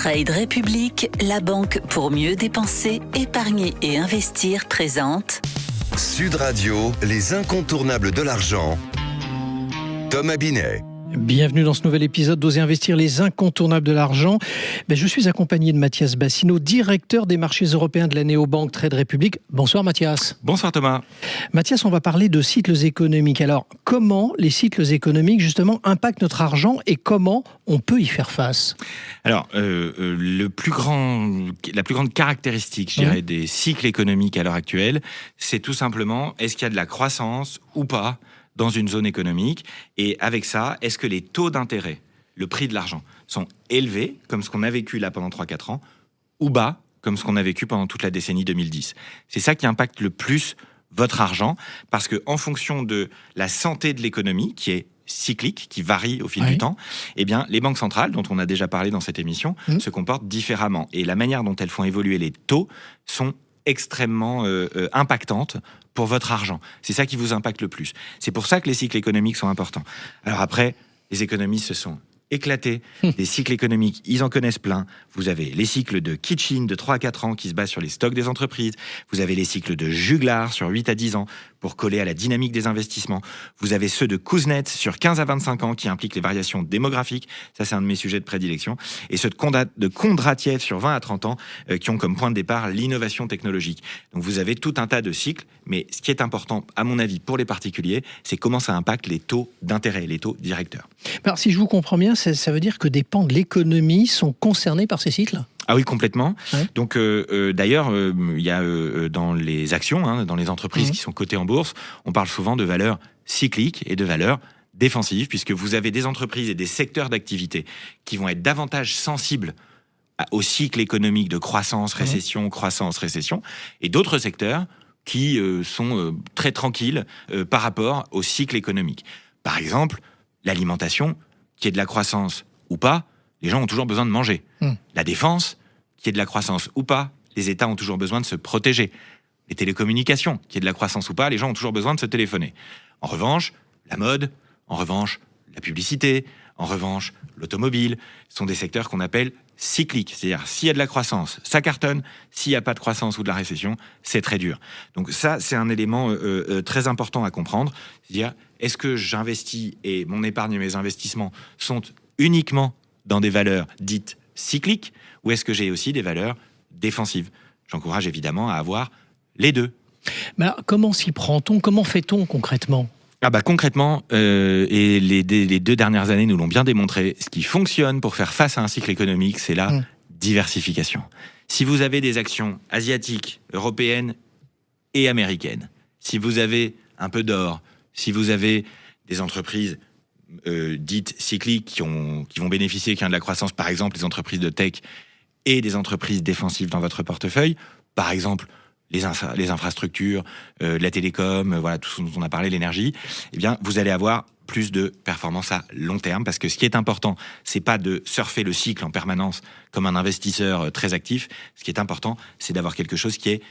Trade République, la banque pour mieux dépenser, épargner et investir présente Sud Radio, les incontournables de l'argent. Thomas Binet. Bienvenue dans ce nouvel épisode d'Oser investir, les incontournables de l'argent. Je suis accompagné de Mathias Bassino, directeur des marchés européens de la néobanque Trade République. Bonsoir Mathias. Bonsoir Thomas. Mathias, on va parler de cycles économiques. Alors, comment les cycles économiques justement impactent notre argent et comment on peut y faire face ? Alors, la plus grande caractéristique, je dirais, des cycles économiques à l'heure actuelle, c'est tout simplement, est-ce qu'il y a de la croissance ou pas dans une zone économique, et avec ça, est-ce que les taux d'intérêt, le prix de l'argent, sont élevés, comme ce qu'on a vécu là pendant 3-4 ans, ou bas, comme ce qu'on a vécu pendant toute la décennie 2010. C'est ça qui impacte le plus votre argent, parce qu'en fonction de la santé de l'économie, qui est cyclique, qui varie au fil du temps, eh bien, les banques centrales, dont on a déjà parlé dans cette émission, se comportent différemment. Et la manière dont elles font évoluer les taux sont extrêmement impactantes pour votre argent. C'est ça qui vous impacte le plus. C'est pour ça que les cycles économiques sont importants. Alors après, les économistes se sont éclatés. Les cycles économiques, ils en connaissent plein. Vous avez les cycles de Kitchin de 3 à 4 ans qui se basent sur les stocks des entreprises. Vous avez les cycles de Juglar sur 8 à 10 ans pour coller à la dynamique des investissements. Vous avez ceux de Kuznets sur 15 à 25 ans qui impliquent les variations démographiques. Ça, c'est un de mes sujets de prédilection. Et ceux de Kondratiev sur 20 à 30 ans qui ont comme point de départ l'innovation technologique. Donc vous avez tout un tas de cycles. Mais ce qui est important, à mon avis, pour les particuliers, c'est comment ça impacte les taux d'intérêt, les taux directeurs. Alors, si je vous comprends bien, ça veut dire que des pans de l'économie sont concernés par ces cycles ? Ah oui, complètement. Ouais. Donc, d'ailleurs, il y a dans les actions, dans les entreprises qui sont cotées en bourse, on parle souvent de valeurs cycliques et de valeurs défensives, puisque vous avez des entreprises et des secteurs d'activité qui vont être davantage sensibles au cycle économique de croissance, récession, croissance, récession, et d'autres secteurs qui sont très tranquilles par rapport au cycle économique. Par exemple, l'alimentation, qui est de la croissance ou pas, les gens ont toujours besoin de manger. La défense, qui est de la croissance ou pas, les États ont toujours besoin de se protéger. Les télécommunications, qui est de la croissance ou pas, les gens ont toujours besoin de se téléphoner. En revanche, la mode, en revanche, la publicité, en revanche, l'automobile, sont des secteurs qu'on appelle cycliques. C'est-à-dire, s'il y a de la croissance, ça cartonne. S'il n'y a pas de croissance ou de la récession, c'est très dur. Donc ça, c'est un élément très important à comprendre. C'est-à-dire, est-ce que j'investis et mon épargne et mes investissements sont uniquement dans des valeurs dites cycliques, ou est-ce que j'ai aussi des valeurs défensives ? J'encourage évidemment à avoir les deux. Mais alors, comment s'y prend-on ? Comment fait-on concrètement ? Concrètement, et les 2 dernières années nous l'ont bien démontré, ce qui fonctionne pour faire face à un cycle économique, c'est la diversification. Si vous avez des actions asiatiques, européennes et américaines, si vous avez un peu d'or, si vous avez des entreprises dites cycliques qui vont bénéficier, qui ont de la croissance, par exemple les entreprises de tech et des entreprises défensives dans votre portefeuille, par exemple les infrastructures, la télécom, voilà, tout ce dont on a parlé, l'énergie, eh bien, vous allez avoir plus de performance à long terme, parce que ce qui est important, c'est pas de surfer le cycle en permanence comme un investisseur très actif. Ce qui est important, c'est d'avoir quelque chose qui est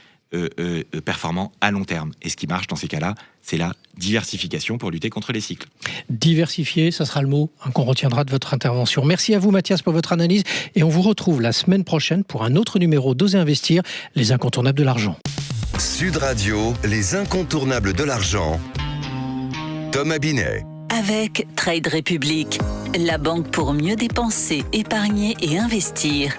performant à long terme. Et ce qui marche dans ces cas-là, c'est la diversification pour lutter contre les cycles. Diversifier, ça sera le mot qu'on retiendra de votre intervention. Merci à vous Mathias pour votre analyse et on vous retrouve la semaine prochaine pour un autre numéro d'Oser investir, les incontournables de l'argent. Sud Radio, les incontournables de l'argent. Thomas Binet. Avec Trade République, la banque pour mieux dépenser, épargner et investir.